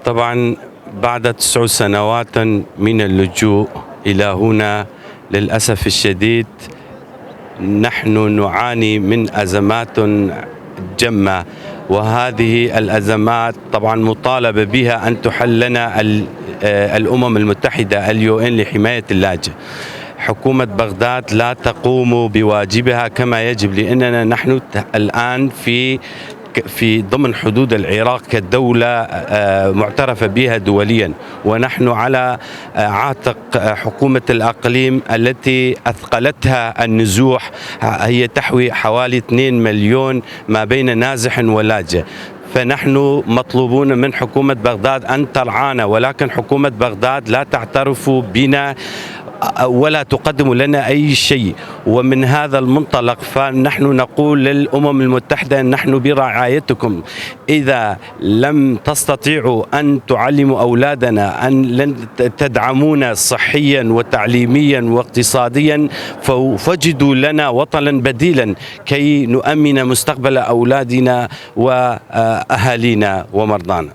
طبعا بعد 9 سنوات من اللجوء إلى هنا للأسف الشديد نحن نعاني من أزمات جمة، وهذه الأزمات طبعا مطالبة بها أن تحل لنا الأمم المتحدة اليو إن لحماية اللاجئ. حكومة بغداد لا تقوم بواجبها كما يجب، لأننا نحن الآن في ضمن حدود العراق كدولة معترف بها دوليا، ونحن على عاتق حكومة الأقليم التي أثقلتها النزوح. هي تحوي حوالي 2 مليون ما بين نازح ولاجئ، فنحن مطلوبون من حكومة بغداد أن ترعانا، ولكن حكومة بغداد لا تعترف بنا ولا تقدم لنا أي شيء. ومن هذا المنطلق فنحن نقول للأمم المتحدة نحن برعايتكم، إذا لم تستطيعوا أن تعلموا أولادنا، أن لن تدعمونا صحيا وتعليميا واقتصاديا، فوجدوا لنا وطنا بديلا كي نؤمن مستقبل أولادنا وأهالينا ومرضانا.